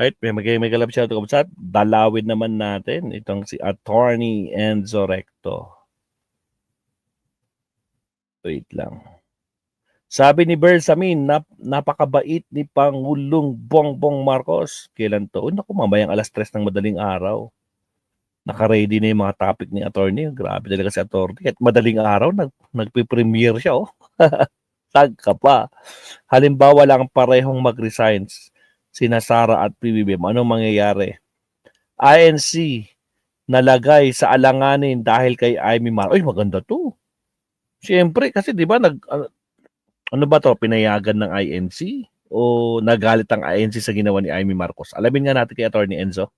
Alright, may kalab siya ito kabsat. Dalawin naman natin itong si Attorney Enzo Recto. Wait lang. Sabi ni Bersamin, napakabait ni Pangulong Bongbong Marcos. Kailan to? Naku, mamayang 3:00 ng madaling araw. Naka-ready na yung mga topic ni Attorney. Grabe talaga si Attorney. At madaling araw, nagpe-premiere siya, oh. Tag ka pa. Halimbawa lang parehong mag-resigns sina Sara at PBBM, anong mangyayari? INC nalagay sa alanganin dahil kay Amy Marcos. Ay, maganda to. Siyempre, kasi di ba ano ba to, pinayagan ng INC? O nagalit ang INC sa ginawa ni Amy Marcos? Alamin nga natin kay Attorney Enzo.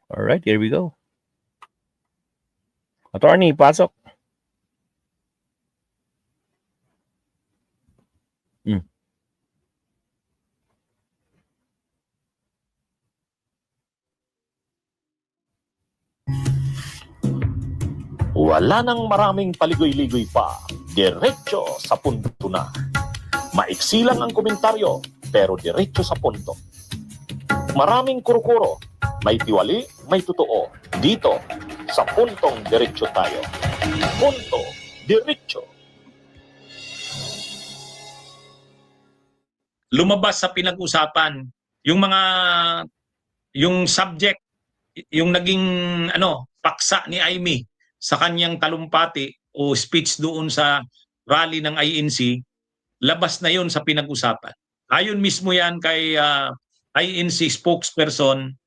Alright, here we go. Attorney, pasok. Wala nang maraming paligoy-ligoy pa. Diretso sa punto na. Maiksi lang ang komentaryo, pero diretso sa punto. Maraming kuro-kuro. May tiwali, may totoo. Dito, sa puntong diretso tayo. Punto, diretso. Lumabas sa pinag-usapan yung subject, yung naging paksa ni Amy sa kanyang talumpati o speech doon sa rally ng INC, labas na yon sa pinag-usapan. Ayon mismo yan kay INC spokesperson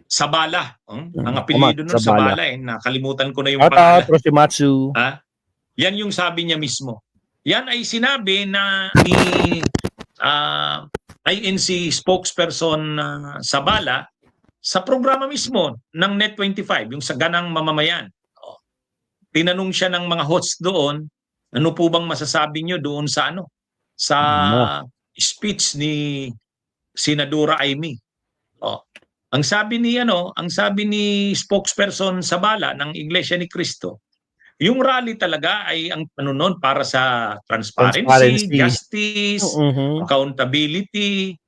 Sabala. Ang apelyido nun Sabala, nakalimutan ko na yung pangalan. Roshimatsu. Yan yung sabi niya mismo. Yan ay sinabi na ni INC spokesperson Sabala sa programa mismo ng Net25, yung sa Ganang Mamamayan. Tinanong siya ng mga hosts doon, ano po bang masasabi niyo doon sa speech ni Senadora Amy? Ang sabi ni spokesperson Sabala ng Iglesia ni Cristo, yung rally talaga ay ang para sa transparency. Justice, accountability,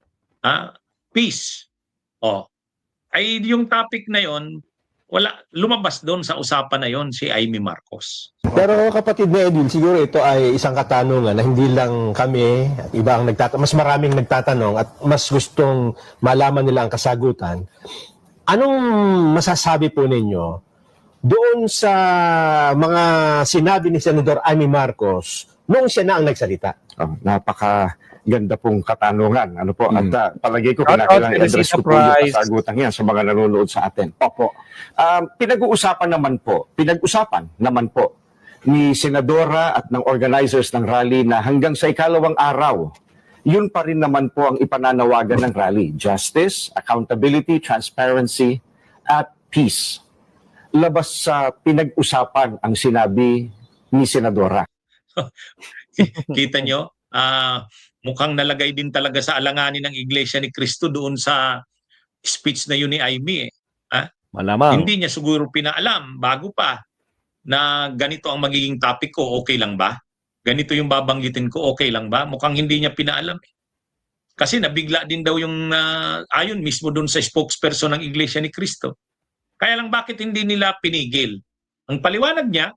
peace. Ay yung topic na yon, lumabas doon sa usapan na yon si Amy Marcos. Pero kapatid na Edwin, siguro ito ay isang katanungan na hindi lang kami at iba ang mas maraming nagtatanong at mas gustong malaman nila ang kasagutan. Anong masasabi po ninyo doon sa mga sinabi ni Senador Amy Marcos noong siya na ang nagsalita? Napakaganda pong katanungan. At palagi ko kinakailangan i-address ko po yung kasagutan yan sa mga nanonood sa atin. Opo. Pinag-usapan naman po ni Senadora at ng organizers ng rally na hanggang sa ikalawang araw, yun pa rin naman po ang ipananawagan ng rally. Justice, accountability, transparency, at peace. Labas sa pinag-usapan ang sinabi ni Senadora. Kita nyo? Mukhang nalagay din talaga sa alanganin ng Iglesia ni Cristo doon sa speech na yun ni Amy. Malamang. Hindi niya siguro pinaalam bago pa na ganito ang magiging topic ko, okay lang ba? Ganito yung babanggitin ko, okay lang ba? Mukhang hindi niya pinaalam. Kasi nabigla din daw yung ayon mismo doon sa spokesperson ng Iglesia ni Cristo. Kaya lang bakit hindi nila pinigil? Ang paliwanag niya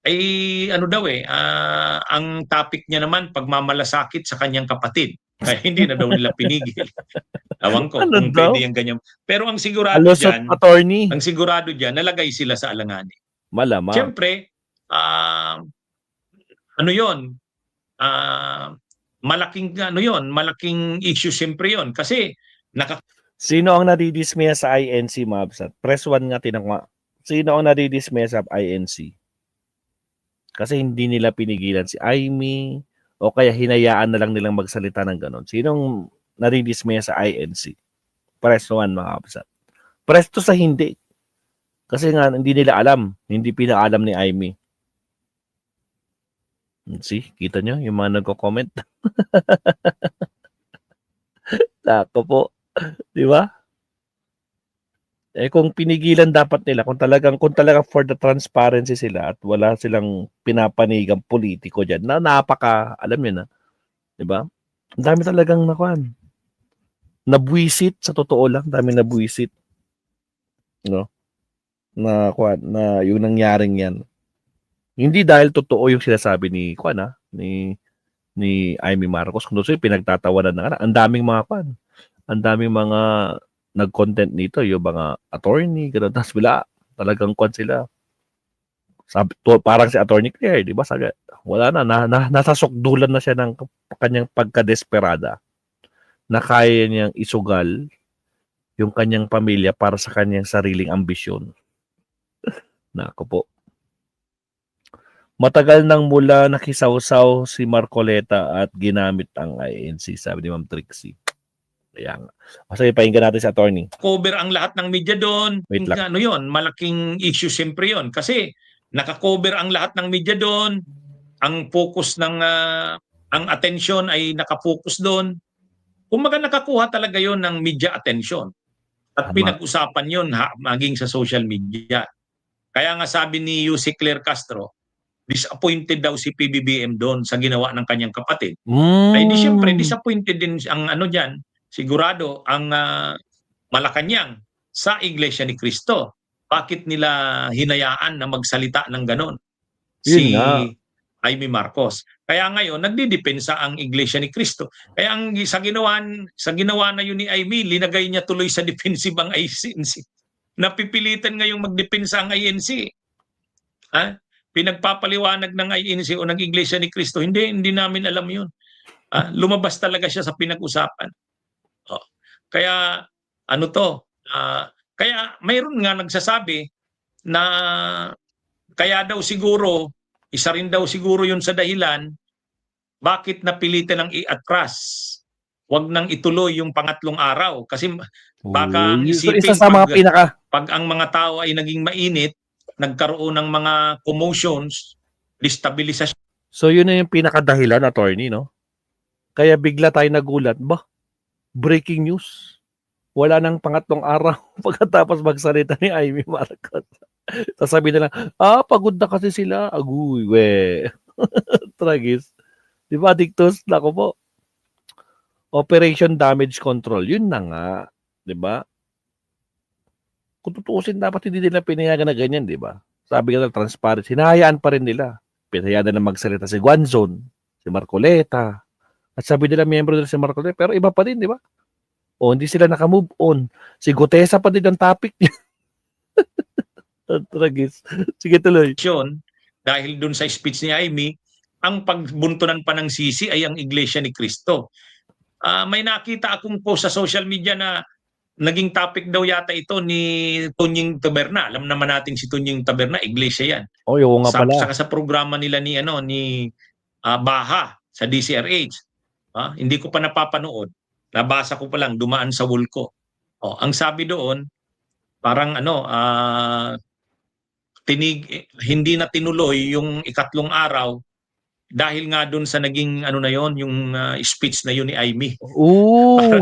ay ang topic niya naman pagmamalasakit sa kanyang kapatid. Kaya hindi na daw nila pinigil. Ewan ko kung pwede yung ganyan. Pero ang sigurado dyan, nalagay sila sa alanganin. Malamang. Siyempre, malaking issue siyempre yon kasi sino ang nadidismaya sa INC, Mabsat? Press 1 nga tinangwa. Sino ang nadidismaya sa INC? Kasi hindi nila pinigilan si Amy o kaya hinayaan na lang nilang magsalita ng ganon. Sinong nadidismaya sa INC? Press 1, mga Mabsat. Press 2 sa hindi. Kasi nga, hindi nila alam. Hindi pinaalam ni Amy. See? Kita nyo? Yung mga nagko-comment. Tako po. Di ba? Kung pinigilan dapat nila, kung talagang for the transparency sila at wala silang pinapanigang politiko diyan na alam niyo na, 'di ba? Ang dami talagang nabwisit sa totoo lang, daming nabwisit. No? Na yung nangyaring 'yan. Hindi dahil totoo yung sinasabi ni Amy Marcos, kung doon pinagtatawanan na ang daming ang daming mga nag-content nito, yung mga attorney, gano'n. Tapos talagang sila. Parang si Attorney Claire, di ba? Wala nasasukdulan na siya ng kanyang pagkadesperada na kaya niyang isugal yung kanyang pamilya para sa kanyang sariling ambisyon. Nako po. Matagal nang mula nakisawsaw si Marcoleta at ginamit ang INC, sabi ni Ma'am Trixie. Kaya nga. Sige, pakinggan natin si attorney. Cover ang lahat ng media doon. Wait lang. Ano yun? Malaking issue siyempre yun. Kasi nakakover ang lahat ng media doon. Ang focus ang attention ay nakafocus doon. Kumbaga nakakuha talaga yon ng media attention. At pinag-usapan yun maging sa social media. Kaya nga sabi ni Yussi Claire Castro, disappointed daw si PBBM doon sa ginawa ng kanyang kapatid. Ay di siyempre disappointed din ang diyan, sigurado ang Malacanang sa Iglesia ni Cristo. Bakit nila hinayaan na magsalita ng ganon si Amy Marcos? Kaya ngayon nagdidepensa ang Iglesia ni Cristo. Kaya sa ginawa na yun ni Amy, linagay niya tuloy sa defensive ang INC. Napipilitan ngayong magdepensa ang INC. Pinagpapaliwanag ng INC o ng Iglesia ni Cristo, hindi namin alam yun. Lumabas talaga siya sa pinag-usapan. Kaya kaya mayroon nga nagsasabi na kaya daw siguro, isa rin daw siguro yun sa dahilan bakit napilitan ng i-atras. Wag nang ituloy yung pangatlong araw kasi baka isipin isa sa mga pag ang mga tao ay naging mainit, nagkaroon ng mga commotions, destabilisasyon. So yun na yung pinakadahilan, attorney, no? Kaya bigla tayo nagulat, breaking news. Wala nang pangatlong araw pagkatapos magsalita ni Amy Marcos. Sasabi na lang, pagod na kasi sila. Aguy, Tragis. Di ba, Dictus? Nako po. Operation Damage Control. Yun na nga. Di ba? Kung tutuusin, dapat hindi nila pinayagan na ganyan, di ba? Sabi ka na transparency. Hinahayaan pa rin nila. Pinahayaan na magsalita si Guanzon, si Marcoleta. At sabi nila, miyembro nila si Marcoleta. Pero iba pa din, di ba? O hindi sila nakamove on. Si Gutesa pa din ang topic niya. Tragis. Sige, tuloy. Dahil dun sa speech ni Amy, ang pagbuntunan pa ng sisi ay ang Iglesia ni Cristo. May nakita akong post sa social media na naging topic daw yata ito ni Tunying Taberna. Alam naman natin si Tunying Taberna, Iglesia yan. Oo nga pala. Saka sa programa nila ni Baha sa DCRH. Hindi ko pa napapanood. Nabasa ko pa lang, dumaan sa wall ko. Ang sabi doon, parang hindi na tinuloy yung ikatlong araw dahil nga doon sa naging yung speech na yun ni Amy.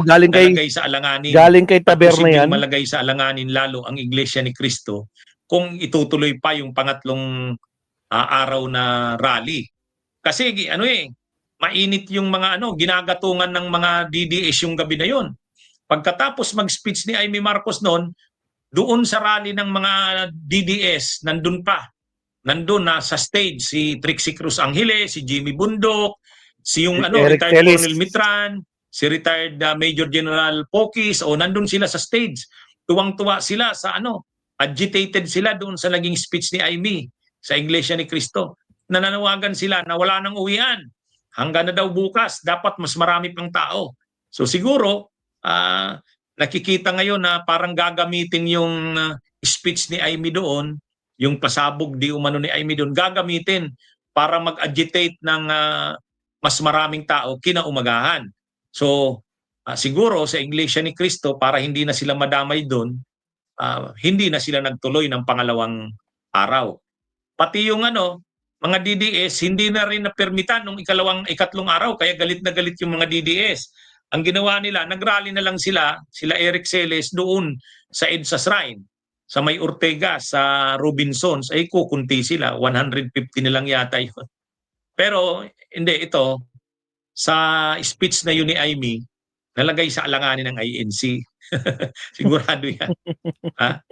Galing sa alanganin. Galing kay Taberna yan. Malagay sa alanganin lalo ang Iglesia ni Cristo kung itutuloy pa yung pangatlong araw na rally. Kasi mainit yung mga ginagatungan ng mga DDS yung gabi na yon. Pagkatapos mag-speech ni Amy Marcos noon, doon sa rally ng mga DDS, nandun na sa stage si Trixie Cruz Angeles, si Jimmy Bundok, si retired Colonel Mitran, si retired Major General Pokis, nandun sila sa stage. Tuwang-tuwa sila sa agitated sila doon sa naging speech ni Amy sa Iglesia ni Cristo. Nananawagan sila na wala nang uwian. Hanggang na daw bukas, dapat mas marami pang tao. So siguro, nakikita ngayon na parang gagamitin yung speech ni Amy doon, yung pasabog di umano ni Amy doon, gagamitin para mag-agitate ng mas maraming tao kinaumagahan. So siguro sa Iglesia ni Cristo, para hindi na sila madamay doon, hindi na sila nagtuloy ng pangalawang araw. Pati yung mga DDS, hindi na rin napermitan nung ikatlong araw, kaya galit na galit yung mga DDS. ang ginawa nila, nagrally na lang sila Eric Celes doon sa EDSA Shrine, sa may Ortega, sa Robinsons, ay kukunti sila, 150 na lang yata yun. Pero hindi, ito, sa speech na yun ni Amy, nalagay sa alanganin ng INC. Sigurado yan. Ha?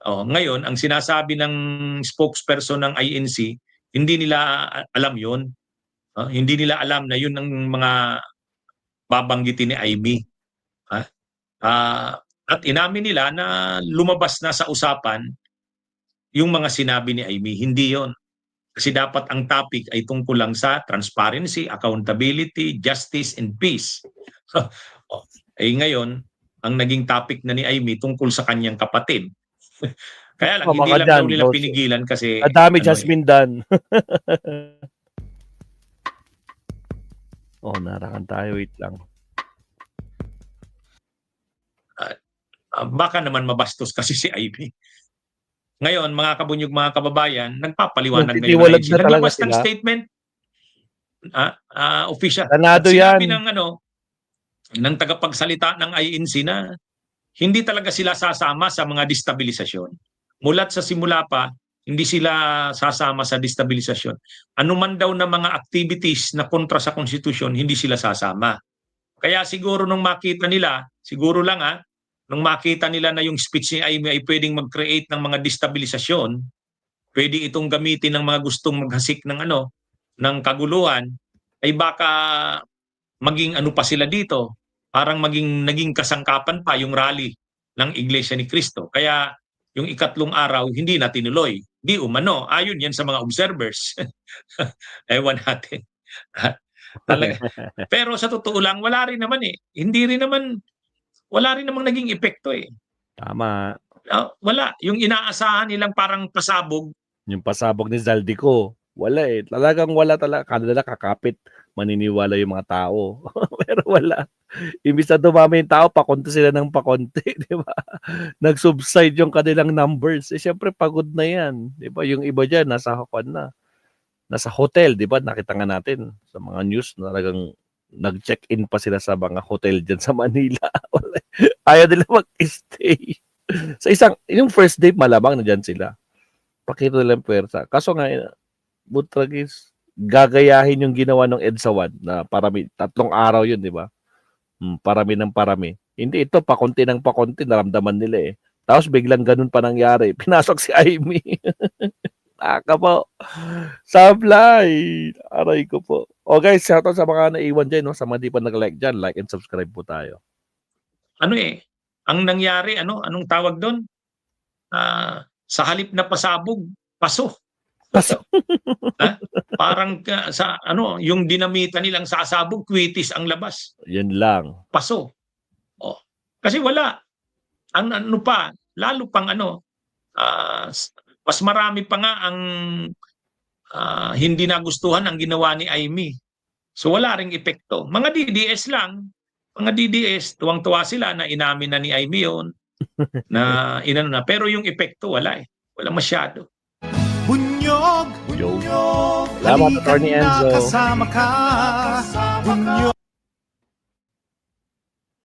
Ngayon, ang sinasabi ng spokesperson ng INC, hindi nila alam yun. Hindi nila alam na yun ang mga babanggitin ni Amy. At inamin nila na lumabas na sa usapan yung mga sinabi ni Amy. Hindi yon. Kasi dapat ang topic ay tungkol lang sa transparency, accountability, justice, and peace. Ngayon, ang naging topic na ni Amy tungkol sa kanyang kapatid. Kaya lang, hindi lang daw nila pinigilan kasi... Damage has been done. Narakan tayo. Wait lang. Baka naman mabastos kasi si Amy. Ngayon, mga kabunyog, mga kababayan, nagpapaliwanag na yun. Naglabas ng statement, official. Tanado yan. Sinabi ng tagapagsalita ng INC na hindi talaga sila sasama sa mga destabilisasyon. Mulat sa simula pa, hindi sila sasama sa destabilisasyon. Ano man daw na mga activities na kontra sa konstitusyon, hindi sila sasama. Kaya siguro nung makita nila, siguro lang nung makita nila na yung speech ni Amy ay pwedeng mag-create ng mga destabilisasyon, pwede itong gamitin ng mga gustong maghasik ng ng kaguluhan, ay baka maging pa sila dito, parang naging kasangkapan pa yung rally ng Iglesia ni Cristo. Kaya yung ikatlong araw, hindi na tinuloy. Di umano, ayon yan sa mga observers. Ewan natin. Talaga. Pero sa totoo lang, wala rin naman wala rin namang naging epekto eh. Tama. Wala. Yung inaasahan nilang parang pasabog. Yung pasabog ni Zaldico, wala eh. Talagang wala talaga. Kanila kakapit. Maniniwala yung mga tao. Pero wala. Imbis na dumami yung tao, pakonti sila ng pakonti. Di ba? Nag-subside yung kanilang numbers. Siyempre, pagod na yan. Di ba? Yung iba dyan, nasa hotel. Di ba? Nakita nga natin sa mga news na talagang nag-check-in pa sila sa mga hotel dyan sa Manila. Ayaw nila mag-stay. Sa yung first day, malamang na dyan sila. Pakita nila yung pwersa. Kaso nga, Butragis, gagayahin yung ginawa ng EDSA 1 na parami, 3 araw yun, di ba? Parami ng parami. Hindi ito, pakunti ng pakunti, naramdaman nila eh. Tapos biglang ganun pa nangyari. Pinasok si Amy. Naka po. Sablay. Aray ko po. Guys, shoutout sa mga naiwan dyan, sa mga di pa nag-like dyan, like and subscribe po tayo. Ang nangyari, anong tawag doon? Sa halip na pasabog, paso. Parang yung dinamita nilang sasabog, kwitis ang labas. Yan lang. Paso. Kasi wala. Lalo pang mas marami pa nga ang hindi nagustuhan ang ginawa ni Amy. So wala ring epekto. Mga DDS lang. Mga DDS, tuwang-tuwa sila na inamin na ni Amy yun. Pero yung epekto, wala eh. Wala masyado. Salamat, Attorney Enzo. Kasama ka. Bunyog.